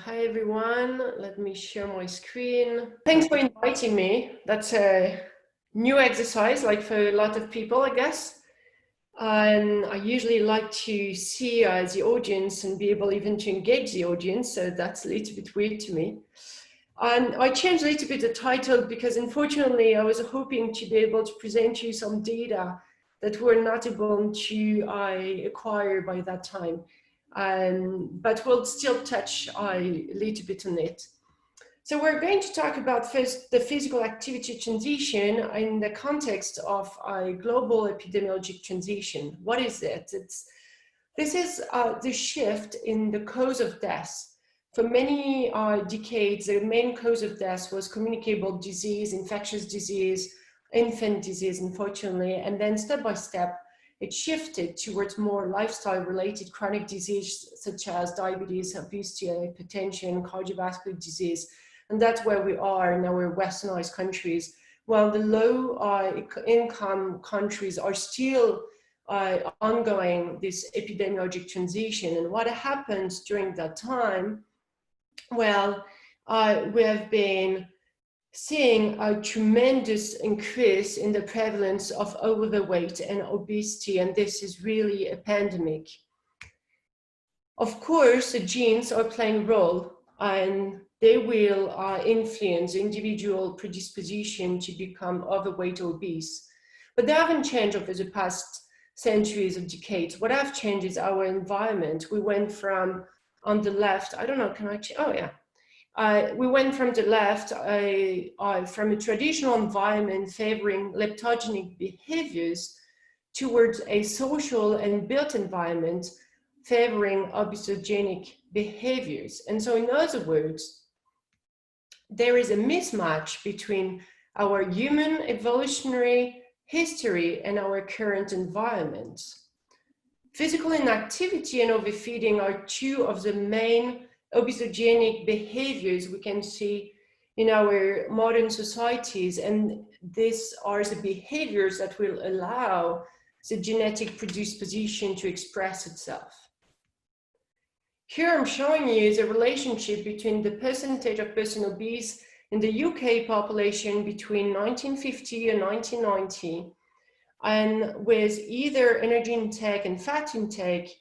Hi everyone, let me share my screen. Thanks for inviting me. That's a new exercise, like for a lot of people, I guess. I usually like to see the audience and be able even to engage the audience, so that's a little bit weird to me. I changed a little bit the title because unfortunately I was hoping to be able to present you some data that were not able to acquire by that time. But we'll still touch a little bit on it. So we're going to talk about first the physical activity transition in the context of a global epidemiologic transition. What is it? This is the shift in the cause of death. For many decades, the main cause of death was communicable disease, infectious disease, infant disease, unfortunately, and then step by step, it shifted towards more lifestyle-related chronic disease such as diabetes, obesity, hypertension, cardiovascular disease, and that's where we are in our westernized countries, while the low-income countries are still ongoing this epidemiologic transition. And what happens during that time? Well, we have been seeing a tremendous increase in the prevalence of overweight and obesity, and this is really a pandemic. Of course, the genes are playing a role, and they will influence individual predisposition to become overweight or obese. But they haven't changed over the past centuries or decades. What have changed is our environment. We went from, on the left, I don't know, can I, oh yeah. We went from the left, from a traditional environment favoring leptogenic behaviors towards a social and built environment favoring obesogenic behaviors. And so in other words, there is a mismatch between our human evolutionary history and our current environment. Physical inactivity and overfeeding are two of the main obesogenic behaviors we can see in our modern societies, and these are the behaviors that will allow the genetic predisposition to express itself. Here I'm showing you the relationship between the percentage of persons obese in the UK population between 1950 and 1990, and with either energy intake and fat intake,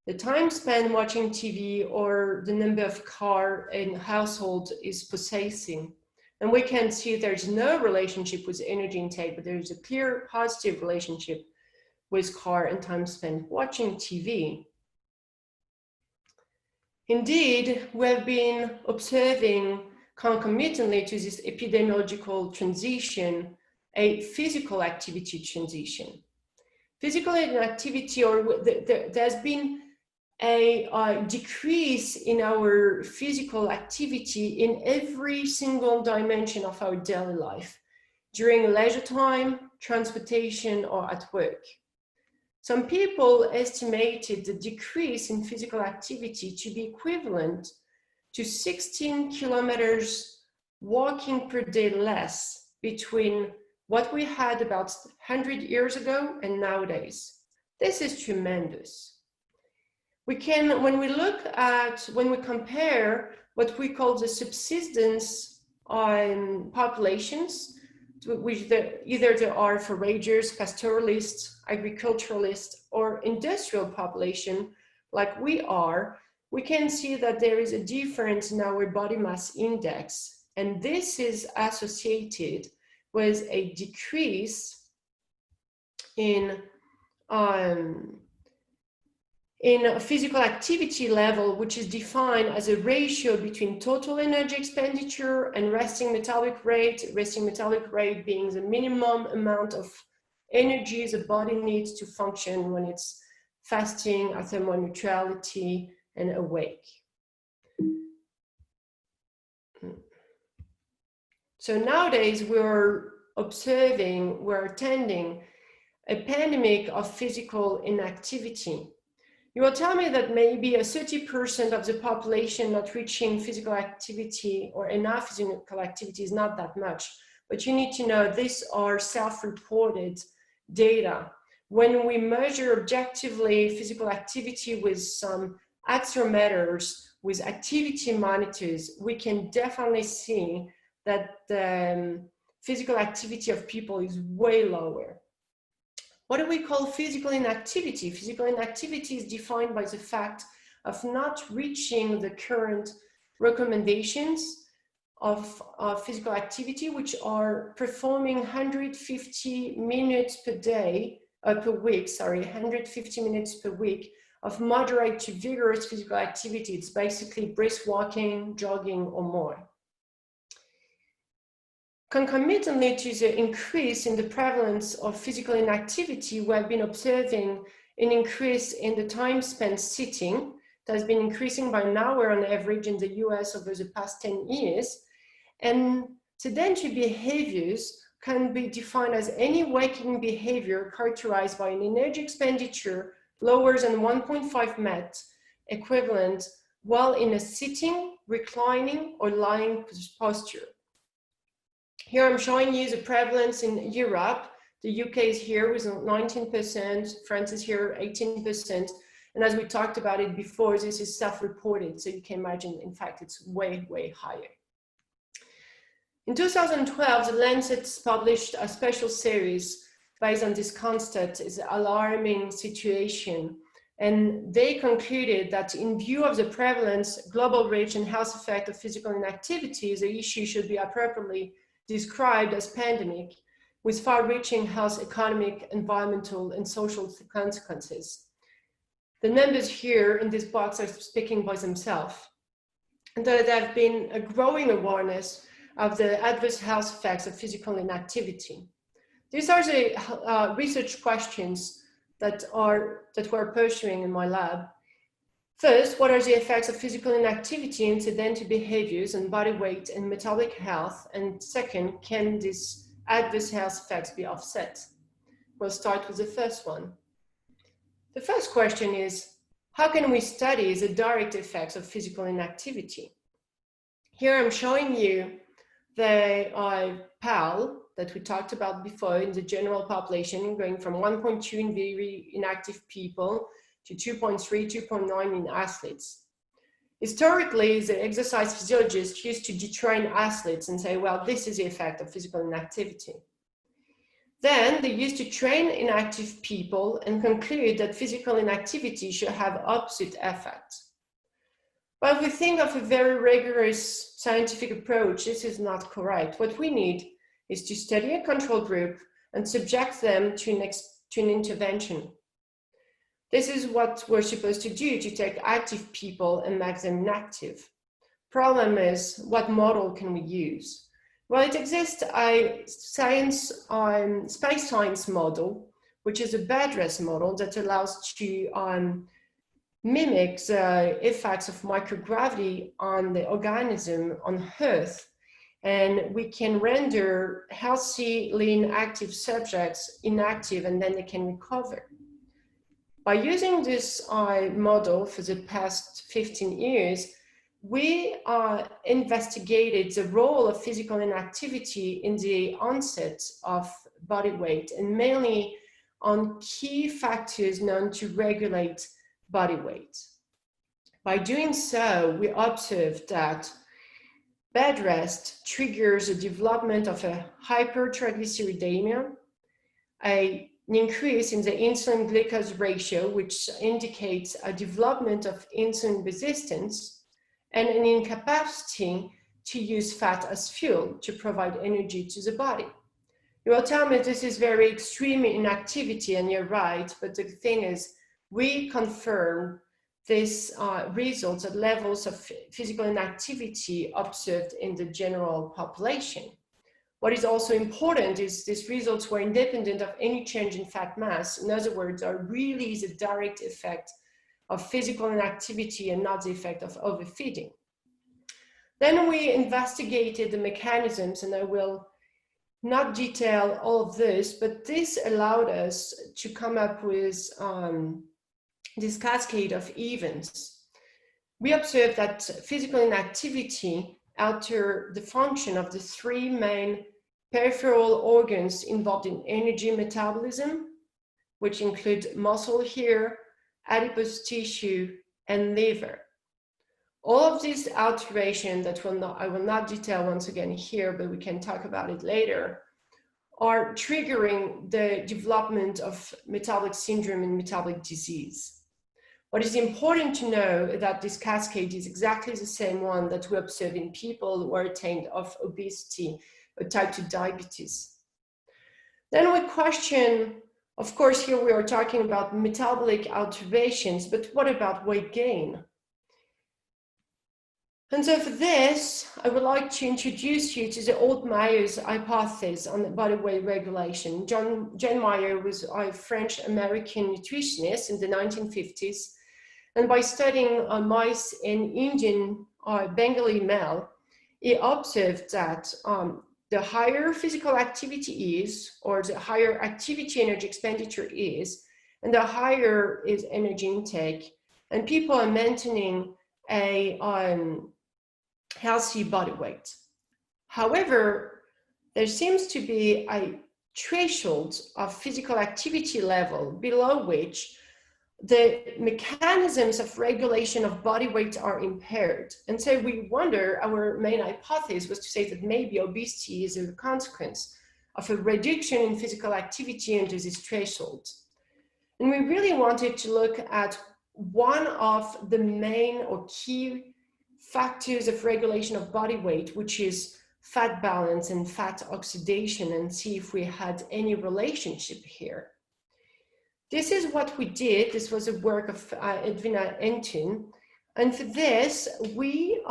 the time spent watching TV or the number of cars in household is possessing. And we can see there's no relationship with energy intake, but there's a clear positive relationship with car and time spent watching TV. Indeed, we have been observing concomitantly to this epidemiological transition, a physical activity transition. Physical inactivity, or there's been a decrease in our physical activity in every single dimension of our daily life, during leisure time, transportation, or at work. Some people estimated the decrease in physical activity to be equivalent to 16 kilometers walking per day less between what we had about 100 years ago and nowadays. This is tremendous. We can, when we compare what we call the subsistence populations, which either they are foragers, pastoralists, agriculturalists, or industrial population, like we are, we can see that there is a difference in our body mass index, and this is associated with a decrease in a physical activity level, which is defined as a ratio between total energy expenditure and resting metabolic rate being the minimum amount of energy the body needs to function when it's fasting, at thermal neutrality, and awake. So nowadays we're attending a pandemic of physical inactivity. You will tell me that maybe 30% of the population not reaching physical activity or enough physical activity is not that much, but you need to know these are self-reported data. When we measure objectively physical activity with some accelerometers, with activity monitors, we can definitely see that the physical activity of people is way lower. What do we call physical inactivity? Physical inactivity is defined by the fact of not reaching the current recommendations of physical activity, which are performing 150 minutes per day, per week, 150 minutes per week of moderate to vigorous physical activity. It's basically brisk walking, jogging, or more. Concomitantly to the increase in the prevalence of physical inactivity, we have been observing an increase in the time spent sitting that has been increasing by an hour on average in the US over the past 10 years. And sedentary behaviors can be defined as any waking behavior characterized by an energy expenditure lower than 1.5 MET equivalent while in a sitting, reclining, or lying posture. Here I'm showing you the prevalence in Europe. The UK is here with 19%, France is here 18%. And as we talked about it before, this is self-reported. So you can imagine, in fact, it's way, way higher. In 2012, The Lancet published a special series based on this concept, is an alarming situation. And they concluded that in view of the prevalence, global reach, and health effect of physical inactivity, the issue should be appropriately described as pandemic with far-reaching health, economic, environmental, and social consequences. The numbers here in this box are speaking by themselves. And there have been a growing awareness of the adverse health effects of physical inactivity. These are the research questions that we're pursuing in my lab. First, what are the effects of physical inactivity in sedentary behaviors and body weight and metabolic health? And second, can these adverse health effects be offset? We'll start with the first one. The first question is, how can we study the direct effects of physical inactivity? Here I'm showing you the PAL that we talked about before in the general population, going from 1.2 in very inactive people to 2.3, 2.9 in athletes. Historically, the exercise physiologists used to detrain athletes and say, well, this is the effect of physical inactivity. Then they used to train inactive people and conclude that physical inactivity should have opposite effects. But if we think of a very rigorous scientific approach, this is not correct. What we need is to study a control group and subject them to an intervention. This is what we're supposed to do, to take active people and make them inactive. Problem is, what model can we use? Well, it exists a space science model, which is a bed rest model that allows to mimic the effects of microgravity on the organism on Earth. And we can render healthy, lean, active subjects inactive, and then they can recover. By using this model for the past 15 years, we investigated the role of physical inactivity in the onset of body weight, and mainly on key factors known to regulate body weight. By doing so, we observed that bed rest triggers the development of a hypertriglyceridemia, an increase in the insulin glucose ratio, which indicates a development of insulin resistance, and an incapacity to use fat as fuel to provide energy to the body. You will tell me this is very extreme inactivity, and you're right, but the thing is, we confirm this results at levels of physical inactivity observed in the general population. What is also important is these results were independent of any change in fat mass. In other words, are really the direct effect of physical inactivity and not the effect of overfeeding. Then we investigated the mechanisms, and I will not detail all of this, but this allowed us to come up with this cascade of events. We observed that physical inactivity altered the function of the three main peripheral organs involved in energy metabolism, which include muscle here, adipose tissue, and liver. All of these alterations that I will not detail once again here, but we can talk about it later, are triggering the development of metabolic syndrome and metabolic disease. What is important to know is that this cascade is exactly the same one that we observe in people who are attained of obesity or type 2 diabetes. Then we question, of course, here we are talking about metabolic alterations, but what about weight gain? And so for this, I would like to introduce you to the old Meyer's hypothesis on the body weight regulation. John Meyer was a French-American nutritionist in the 1950s. And by studying mice and Indian Bengali male, he observed that the higher physical activity is, or the higher activity energy expenditure is, and the higher is energy intake, and people are maintaining a healthy body weight. However, there seems to be a threshold of physical activity level below which the mechanisms of regulation of body weight are impaired. And so we wonder, our main hypothesis was to say that maybe obesity is a consequence of a reduction in physical activity under this threshold. And we really wanted to look at one of the main or key factors of regulation of body weight, which is fat balance and fat oxidation, and see if we had any relationship here. This is what we did. This was a work of Edwina Entun. And for this, we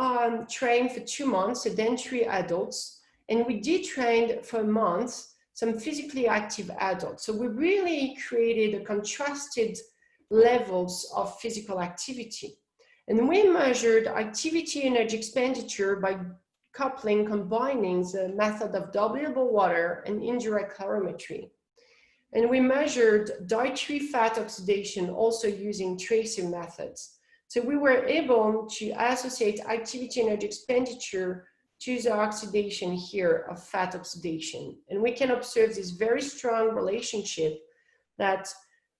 trained for 2 months sedentary adults, and we did train for a month some physically active adults. So we really created a contrasted levels of physical activity. And we measured activity energy expenditure by combining the method of double water and indirect calorimetry. And we measured dietary fat oxidation also using tracer methods. So we were able to associate activity energy expenditure to the oxidation here of fat oxidation. And we can observe this very strong relationship that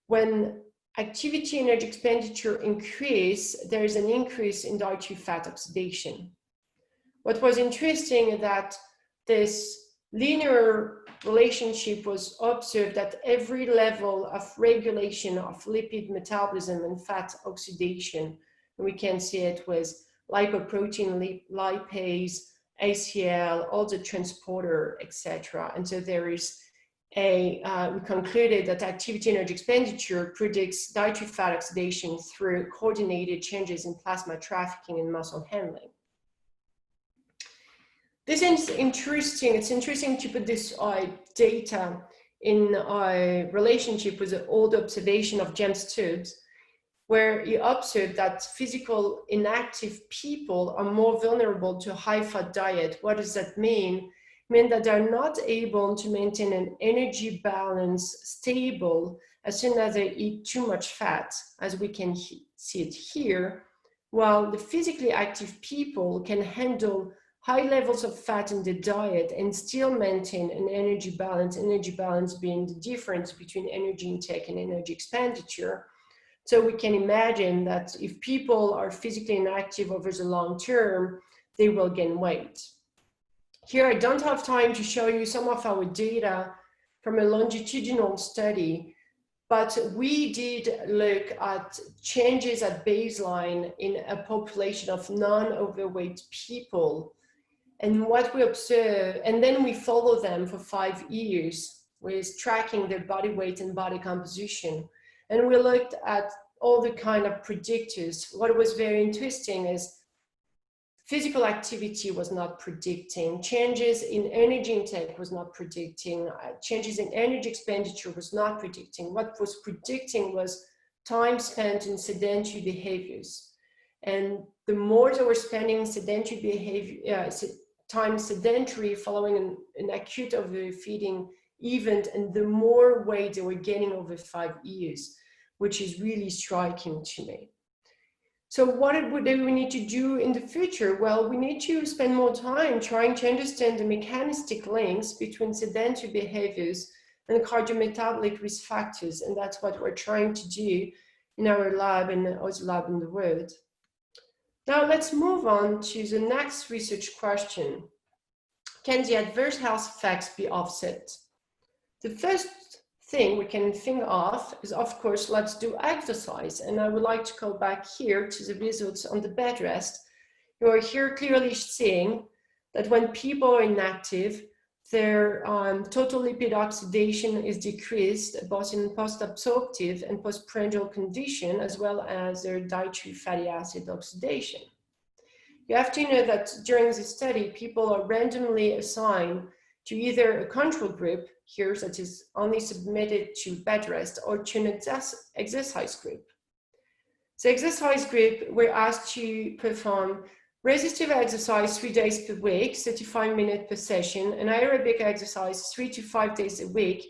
when activity energy expenditure increase, there is an increase in dietary fat oxidation. What was interesting is that this linear relationship was observed at every level of regulation of lipid metabolism and fat oxidation. And we can see it with lipoprotein, lipase, ACL, all the transporter, etc. And so there is we concluded that activity energy expenditure predicts dietary fat oxidation through coordinated changes in plasma trafficking and muscle handling. This is interesting. It's interesting to put this data in a relationship with the old observation of James Tubbs, where he observed that physical inactive people are more vulnerable to high-fat diet. What does that mean? It means that they're not able to maintain an energy balance stable as soon as they eat too much fat, as we can see it here, while the physically active people can handle high levels of fat in the diet and still maintain an energy balance being the difference between energy intake and energy expenditure. So we can imagine that if people are physically inactive over the long term, they will gain weight. Here, I don't have time to show you some of our data from a longitudinal study, but we did look at changes at baseline in a population of non-overweight people. And what we observe, and then we follow them for 5 years with tracking their body weight and body composition. And we looked at all the kind of predictors. What was very interesting is physical activity was not predicting, changes in energy intake was not predicting, changes in energy expenditure was not predicting. What was predicting was time spent in sedentary behaviors. And the more they were spending sedentary behavior, time sedentary following an acute overfeeding event, and the more weight they were gaining over 5 years, which is really striking to me. So what do we need to do in the future? Well, we need to spend more time trying to understand the mechanistic links between sedentary behaviors and cardiometabolic risk factors, and that's what we're trying to do in our lab and other lab in the world. Now let's move on to the next research question. Can the adverse health effects be offset? The first thing we can think of course, let's do exercise. And I would like to go back here to the results on the bed rest. You are here clearly seeing that when people are inactive, their total lipid oxidation is decreased both in post-absorptive and postprandial condition, as well as their dietary fatty acid oxidation. You have to know that during the study, people are randomly assigned to either a control group here that is only submitted to bed rest, or to an exercise group. The exercise group were asked to perform resistive exercise 3 days per week, 35 minutes per session, and aerobic exercise 3 to 5 days a week,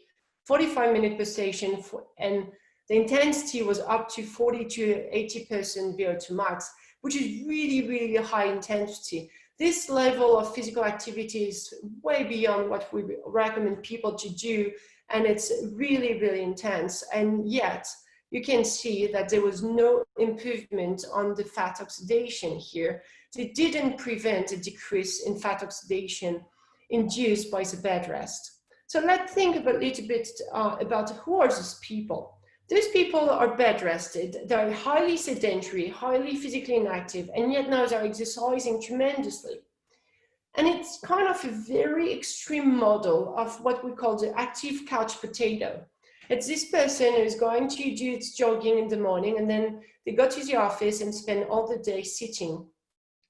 45 minutes per session, and the intensity was up to 40 to 80% VO2 max, which is really, really high intensity. This level of physical activity is way beyond what we recommend people to do, and it's really, really intense. And yet, you can see that there was no improvement on the fat oxidation here. It didn't prevent a decrease in fat oxidation induced by the bed rest. So let's think a little bit about who are these people. These people are bed rested, they're highly sedentary, highly physically inactive, and yet now they're exercising tremendously. And it's kind of a very extreme model of what we call the active couch potato. It's this person who's going to do its jogging in the morning, and then they go to the office and spend all the day sitting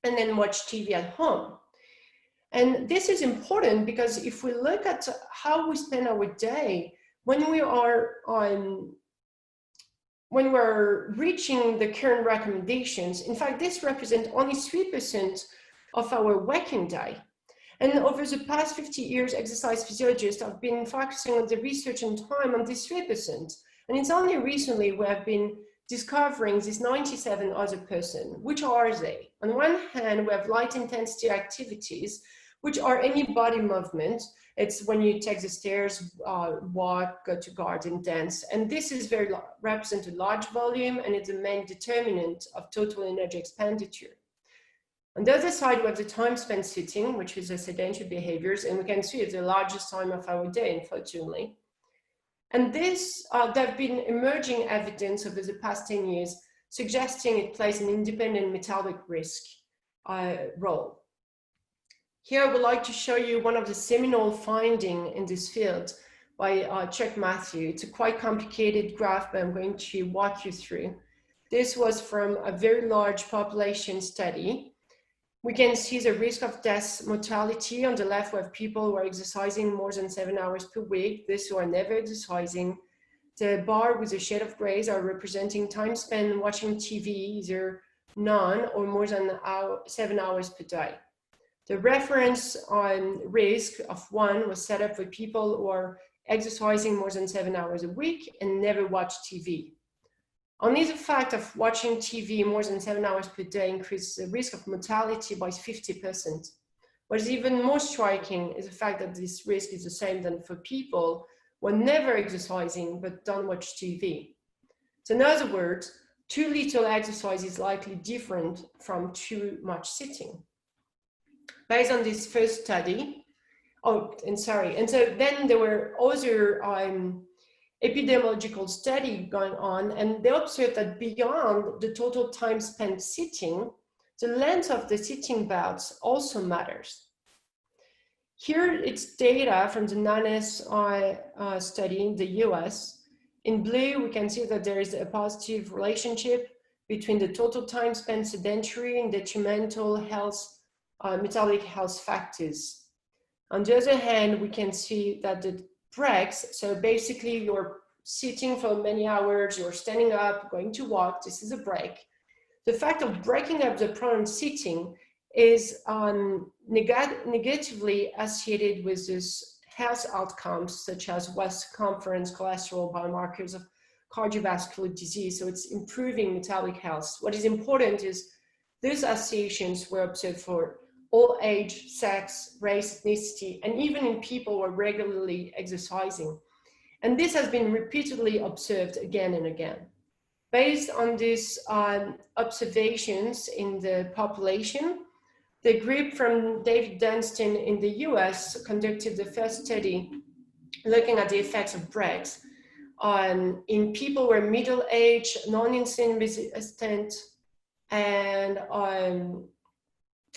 and then watch TV at home. And this is important because if we look at how we spend our day, when we're reaching the current recommendations, in fact, this represents only 3% of our working day. And over the past 50 years, exercise physiologists have been focusing on the research and time on this 3%. And it's only recently we have been discovering these 97 other persons. Which are they? On one hand, we have light intensity activities, which are any body movement. It's when you take the stairs, walk, go to garden, dance. And this is represents a large volume, and it's the main determinant of total energy expenditure. On the other side, we have the time spent sitting, which is the sedentary behaviors, and we can see it's the largest time of our day, unfortunately. And this, there have been emerging evidence over the past 10 years suggesting it plays an independent metabolic risk role. Here, I would like to show you one of the seminal findings in this field by Chuck Matthew. It's a quite complicated graph, but I'm going to walk you through. This was from a very large population study. We can see the risk of death mortality on the left. We have people who are exercising more than 7 hours per week, those who are never exercising. The bar with a shade of grays are representing time spent watching TV, either none or more than 7 hours per day. The reference on risk of 1 was set up for people who are exercising more than 7 hours a week and never watch TV. Only the fact of watching TV more than 7 hours per day increases the risk of mortality by 50%. What is even more striking is the fact that this risk is the same than for people who are never exercising but don't watch TV. So in other words, too little exercise is likely different from too much sitting. Based on this first study, and so then there were other epidemiological study going on, and they observed that beyond the total time spent sitting, the length of the sitting bouts also matters. Here it's data from the NANES study in the US. In blue, we can see that there is a positive relationship between the total time spent sedentary and detrimental health, metabolic health factors. On the other hand, we can see that the breaks, so basically you're sitting for many hours, you're standing up, going to walk, this is a break. The fact of breaking up the prolonged sitting is negatively associated with this health outcomes such as waist circumference, cholesterol, biomarkers of cardiovascular disease, so it's improving metabolic health. What is important is those associations were observed for all age, sex, race, ethnicity, and even in people who are regularly exercising. And this has been repeatedly observed again and again. Based on these observations in the population, the group from David Dunstan in the US conducted the first study looking at the effects of breaks in people who are middle-aged, non-insulin resistant, and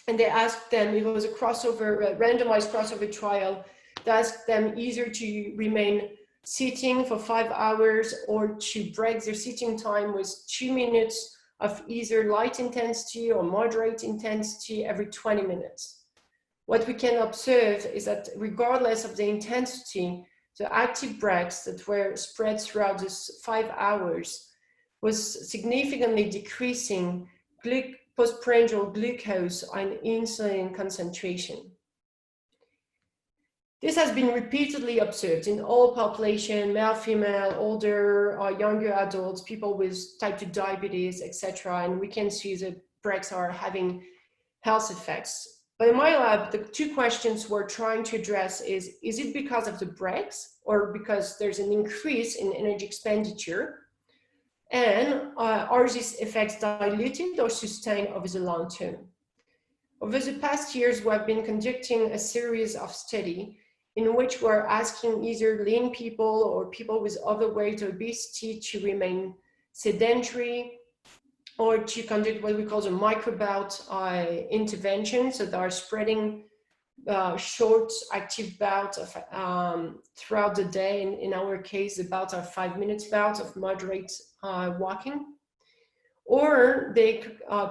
they asked them, it was a randomized crossover trial, they asked them either to remain sitting for 5 hours or to break their sitting time with 2 minutes of either light intensity or moderate intensity every 20 minutes. What we can observe is that regardless of the intensity, the active breaks that were spread throughout this 5 hours was significantly decreasing postprandial glucose and insulin concentration. This has been repeatedly observed in all population, male, female, older or younger adults, people with type 2 diabetes, etc. And we can see that breaks are having health effects. But in my lab, the two questions we're trying to address is it because of the breaks or because there's an increase in energy expenditure? And are these effects diluted or sustained over the long term? Over the past years, we have been conducting a series of studies in which we're asking either lean people or people with overweight or obesity to remain sedentary or to conduct what we call a microbout intervention. So they are spreading short active bouts of, throughout the day. In our case, the bouts are 5 minutes bouts of moderate walking. Or they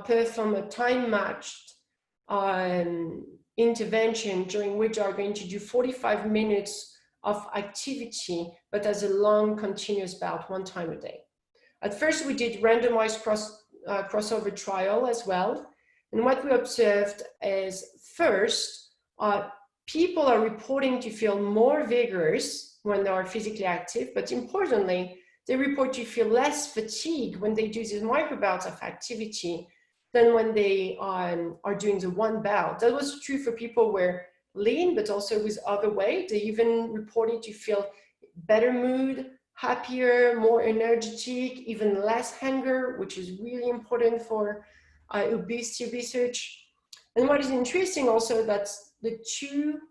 perform a time-matched intervention during which they are going to do 45 minutes of activity, but as a long continuous bout, 1 time a day. At first, we did randomized crossover trial as well. And what we observed is first, people are reporting to feel more vigorous when they are physically active, but importantly, they report to feel less fatigued when they do these microbouts of activity than when they are doing the 1 bout. That was true for people who were lean, but also with overweight. They even reported to feel better mood, happier, more energetic, even less hunger, which is really important for obesity research. And what is interesting also that the two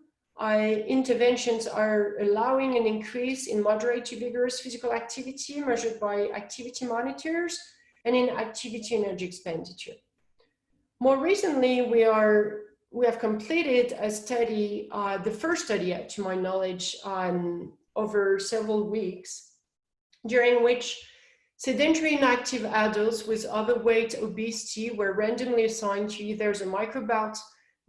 interventions are allowing an increase in moderate to vigorous physical activity measured by activity monitors and in activity energy expenditure. More recently, we have completed a study, the first study to my knowledge, over several weeks, during which sedentary inactive adults with overweight obesity were randomly assigned to either the microbout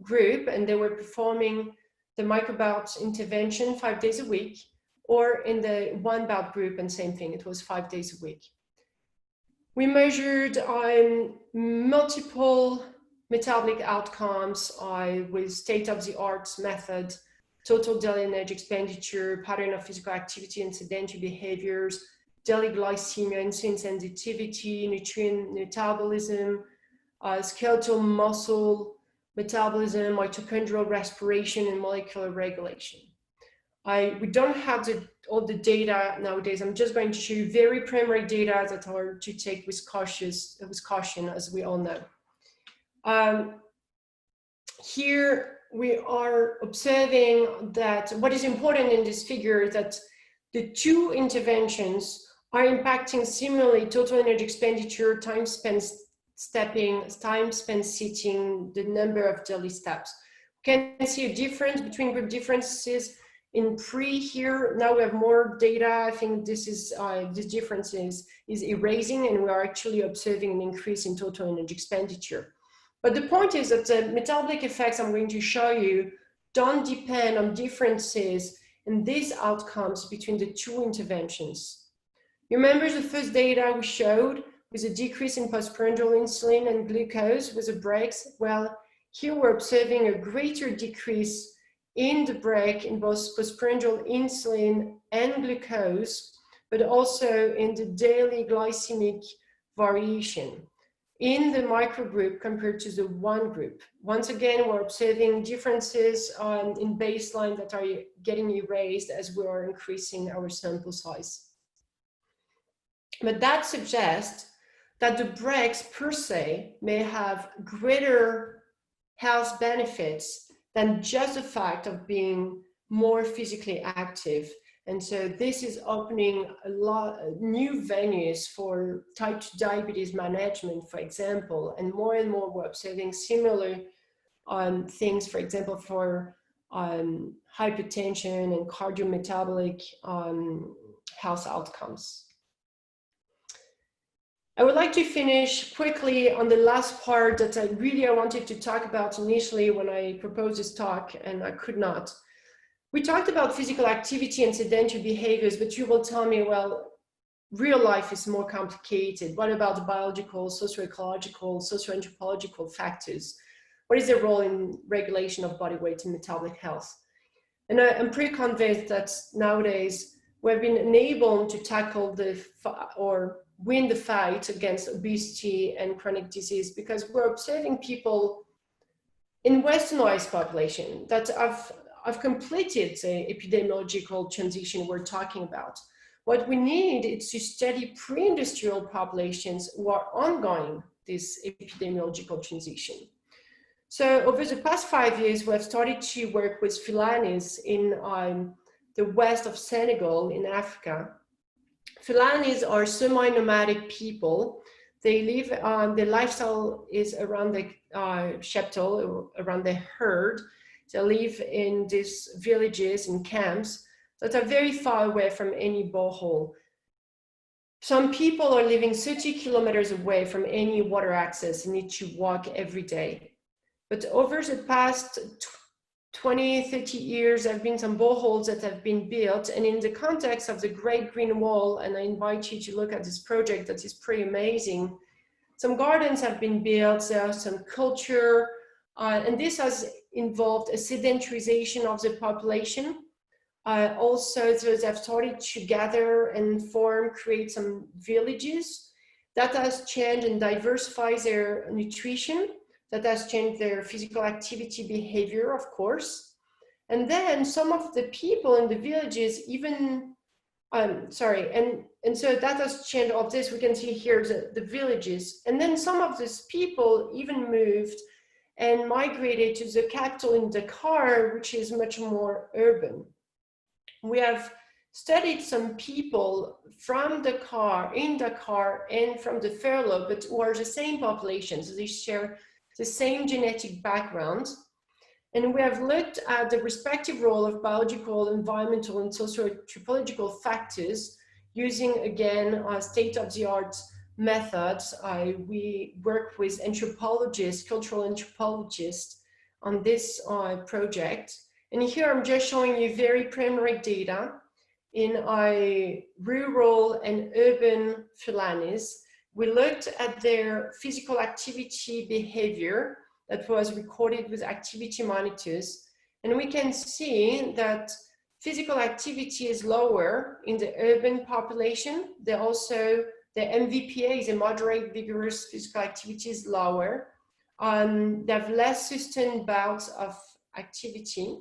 group, and they were performing the microbout intervention 5 days a week, or in the 1 bout group, and same thing, it was 5 days a week. We measured multiple metabolic outcomes with state-of-the-art method, total daily energy expenditure, pattern of physical activity and sedentary behaviors, daily glycemia, insulin sensitivity, nutrient metabolism, skeletal muscle metabolism, mitochondrial respiration, and molecular regulation. We don't have all the data nowadays. I'm just going to show you very primary data that are to take with caution, as we all know. Here we are observing that what is important in this figure is that the two interventions are impacting similarly total energy expenditure, time spent stepping, time spent sitting, the number of daily steps. We can see a difference between group differences in pre here. Now we have more data. I think this is this difference is erasing, and we are actually observing an increase in total energy expenditure. But the point is that the metabolic effects I'm going to show you don't depend on differences in these outcomes between the two interventions. You remember the first data we showed with a decrease in postprandial insulin and glucose with the breaks? Well, here we're observing a greater decrease in the break in both postprandial insulin and glucose, but also in the daily glycemic variation in the microgroup compared to the 1 group. Once again, we're observing differences in baseline that are getting erased as we are increasing our sample size. But that suggests that the breaks per se may have greater health benefits than just the fact of being more physically active. And so this is opening a lot of new venues for type 2 diabetes management, for example, and more we're observing similar things, for example, for hypertension and cardiometabolic health outcomes. I would like to finish quickly on the last part that I wanted to talk about initially when I proposed this talk, and I could not. We talked about physical activity and sedentary behaviors, but you will tell me, well, real life is more complicated. What about the biological, socio-ecological, socio-anthropological factors? What is their role in regulation of body weight and metabolic health? And I'm pretty convinced that nowadays we've been enabled to tackle or win the fight against obesity and chronic disease because we're observing people in westernized population that have completed the epidemiological transition we're talking about. What we need is to study pre-industrial populations who are ongoing this epidemiological transition. So over the past 5 years, we have started to work with Fulanis in the west of Senegal in Africa. Fulanis are semi-nomadic people. They live, their lifestyle is around the chateau, around the herd. They live in these villages and camps that are very far away from any borehole. Some people are living 30 kilometers away from any water access and need to walk every day. But over the past 20, 30 years, there have been some boreholes that have been built. And in the context of the Great Green Wall, and I invite you to look at this project that is pretty amazing, some gardens have been built, there are some culture, and this has involved a sedentarization of the population. Also, those have started to gather and create some villages. That has changed and diversified their nutrition. That has changed their physical activity behavior, of course. And then some of the people in the villages even, and so that has changed all of this. We can see here the villages. And then some of these people even moved and migrated to the capital in Dakar, which is much more urban. We have studied some people from Dakar, in Dakar, and from the Fairlobe, but who are the same populations. They share the same genetic background. And we have looked at the respective role of biological, environmental, and socio-anthropological factors using, again, state-of-the-art methods. We work with anthropologists, cultural anthropologists on this project. And here I'm just showing you very preliminary data in rural and urban Fulanis. We looked at their physical activity behavior that was recorded with activity monitors. And we can see that physical activity is lower in the urban population. The MVPA, the moderate vigorous physical activity, is lower. They have less sustained bouts of activity.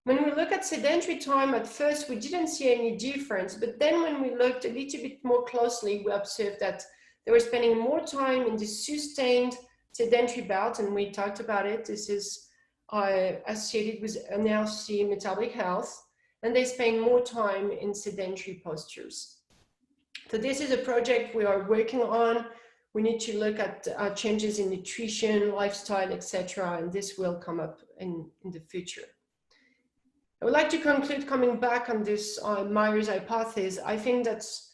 When we look at sedentary time, at first we didn't see any difference, but then when we looked a little bit more closely, we observed that they were spending more time in the sustained sedentary bout, and we talked about it. This is associated with unhealthy metabolic health, and they spend more time in sedentary postures. So this is a project we are working on. We need to look at changes in nutrition, lifestyle, etc., and this will come up in the future. I would like to conclude coming back on this Myers hypothesis. I think that's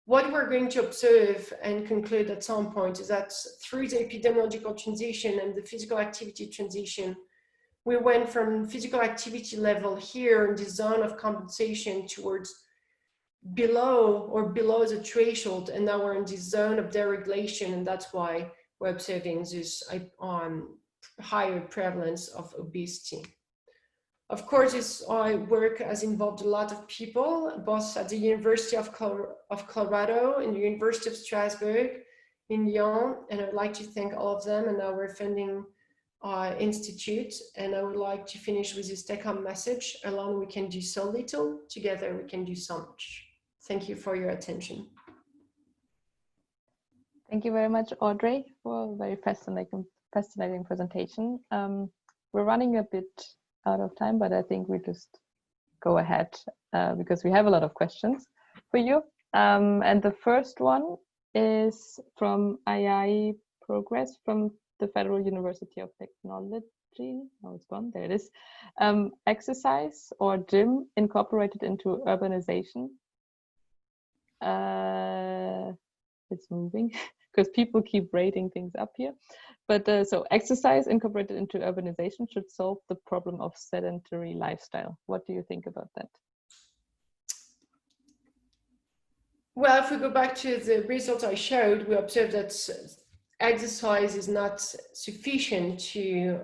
what we're going to observe and conclude at some point is that through the epidemiological transition and the physical activity transition, we went from physical activity level here in the zone of compensation towards below the threshold, and now we're in the zone of deregulation, and that's why we're observing this higher prevalence of obesity. Of course, this work has involved a lot of people, both at the University of Colorado and the University of Strasbourg in Lyon, and I would like to thank all of them and our funding institute. And I would like to finish with this take-home message: alone we can do so little, together we can do so much. Thank you for your attention. Thank you very much, Audrey, for a very fascinating presentation. We're running a bit out of time, but I think we just go ahead because we have a lot of questions for you. And the first one is from AI Progress from the Federal University of Technology. Oh, it's gone. There it is. Exercise or gym incorporated into urbanization. It's moving because people keep rating things up here. But so exercise incorporated into urbanization should solve the problem of sedentary lifestyle. What do you think about that? Well, if we go back to the results I showed, we observed that exercise is not sufficient to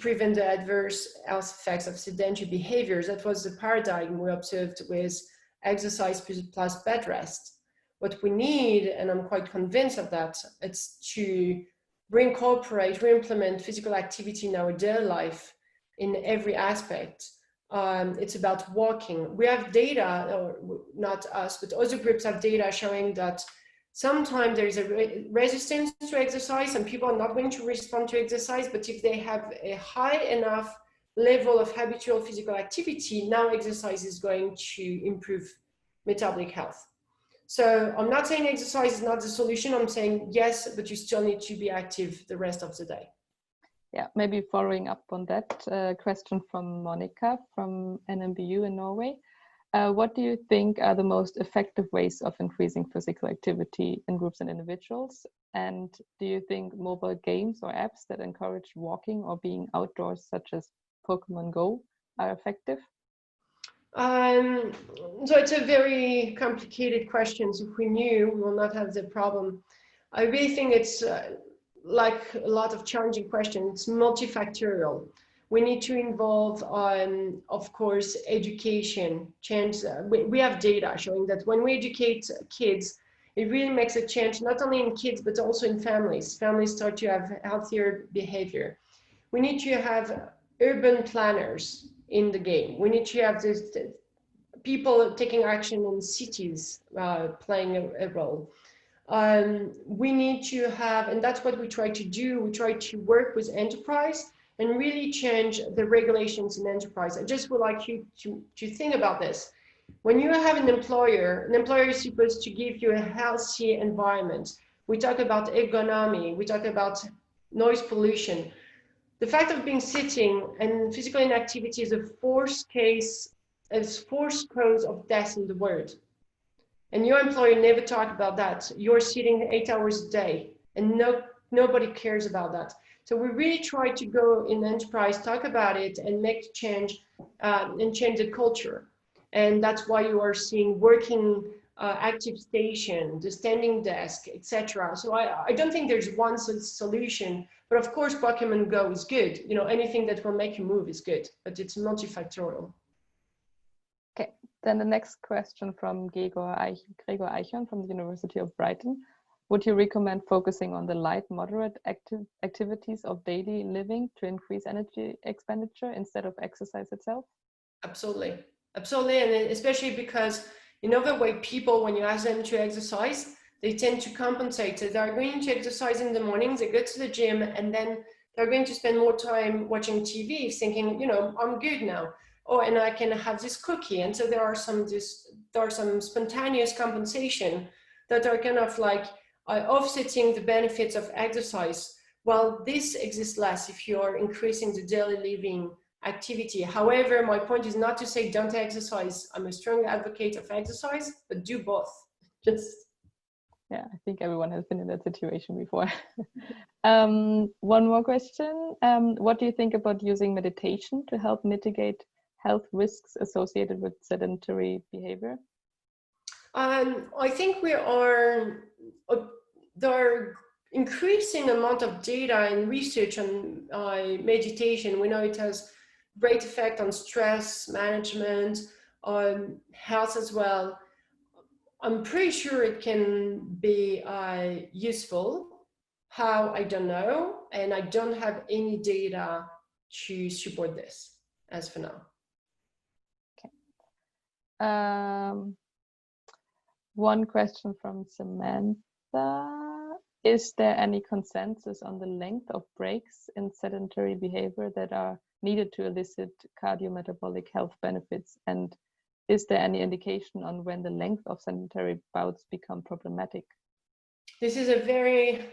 prevent the adverse health effects of sedentary behaviors. That was the paradigm we observed with exercise plus bed rest. What we need, and I'm quite convinced of that, it's to re-implement physical activity in our daily life in every aspect. It's about walking. We have data, or not us, but other groups have data showing that sometimes there is a resistance to exercise and people are not going to respond to exercise, but if they have a high enough level of habitual physical activity, now exercise is going to improve metabolic health. So I'm not saying exercise is not the solution. I'm saying yes, but you still need to be active the rest of the day. Yeah, maybe following up on that question from Monica from NMBU in Norway. What do you think are the most effective ways of increasing physical activity in groups and individuals? And do you think mobile games or apps that encourage walking or being outdoors, such as Pokemon Go, are effective? So it's a very complicated question. So if we knew, we will not have the problem. I really think it's like a lot of challenging questions, it's multifactorial. We need to involve, of course, education, change. We have data showing that when we educate kids, it really makes a change, not only in kids, but also in families. Families start to have healthier behavior. We need to have urban planners in the game. We need to have this, people taking action in cities playing a role. We need to have, and that's what we try to do, we try to work with enterprise and really change the regulations in enterprise. I just would like you to think about this. When you have an employer is supposed to give you a healthy environment. We talk about ergonomy, we talk about noise pollution. The fact of being sitting and physical inactivity is a fourth cause of death in the world. And your employer never talked about that. You're sitting 8 hours a day and nobody cares about that. So we really try to go in enterprise, talk about it and make change and change the culture. And that's why you are seeing working active station, the standing desk, etc. So I don't think there's one solution, but of course Pokemon Go is good. You know, anything that will make you move is good, but it's multifactorial. Okay, then the next question from Gregor Eichhorn from the University of Brighton. Would you recommend focusing on the light, moderate activities of daily living to increase energy expenditure instead of exercise itself? Absolutely, absolutely, and especially because in other way, people, when you ask them to exercise, they tend to compensate. So they're going to exercise in the mornings, they go to the gym, and then they're going to spend more time watching TV, thinking, you know, I'm good now. Oh, and I can have this cookie. And so there are some spontaneous compensation that are kind of like offsetting the benefits of exercise. Well, this exists less if you're increasing the daily living activity. However, my point is not to say don't exercise. I'm a strong advocate of exercise, but do both. Yeah, I think everyone has been in that situation before. One more question. What do you think about using meditation to help mitigate health risks associated with sedentary behavior? I think there are increasing amount of data and research on meditation. We know it has great effect on stress management, on health as well. I'm pretty sure it can be useful. How, I don't know, and I don't have any data to support this as for now. Okay. One question from Samantha is there any consensus on the length of breaks in sedentary behavior that are needed to elicit cardiometabolic health benefits? And is there any indication on when the length of sedentary bouts become problematic? This is a very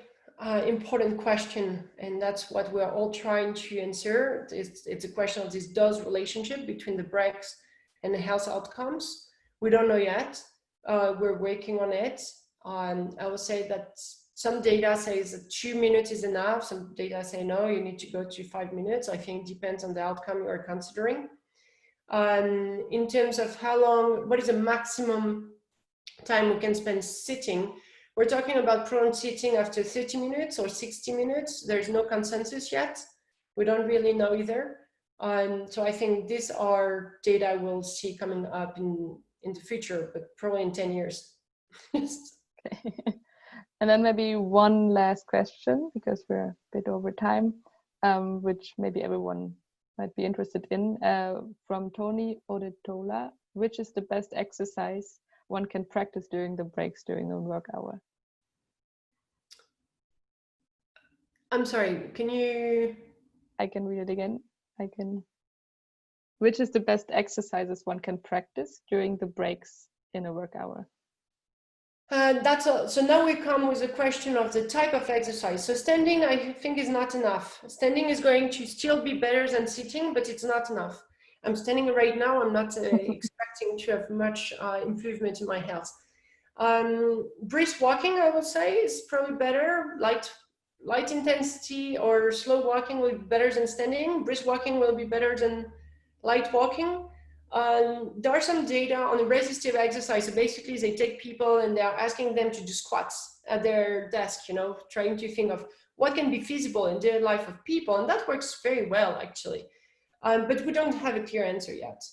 important question, and that's what we're all trying to answer. It's a question of this dose relationship between the breaks and the health outcomes. We don't know yet. We're working on it. I will say that some data says that 2 minutes is enough. Some data say no, you need to go to 5 minutes. I think it depends on the outcome you are considering. In terms of how long, what is the maximum time we can spend sitting? We're talking about prolonged sitting after 30 minutes or 60 minutes. There's no consensus yet. We don't really know either. So I think these are data we'll see coming up in the future, but probably in 10 years. Okay. And then maybe one last question, because we're a bit over time, which maybe everyone might be interested in, from Tony Odetola. Which is the best exercise one can practice during the breaks during the work hour? I'm sorry, can you? I can read it again. Which is the best exercises one can practice during the breaks in a work hour? That's all. So now we come with a question of the type of exercise. So standing, I think, is not enough. Standing is going to still be better than sitting, but it's not enough. I'm standing right now. I'm not expecting to have much improvement in my health. Brisk walking, I would say, is probably better. Light intensity or slow walking will be better than standing. Brisk walking will be better than light walking. There are some data on resistive exercise. So basically, they take people and they're asking them to do squats at their desk, you know, trying to think of what can be feasible in their life of people. And that works very well, actually. But we don't have a clear answer yet.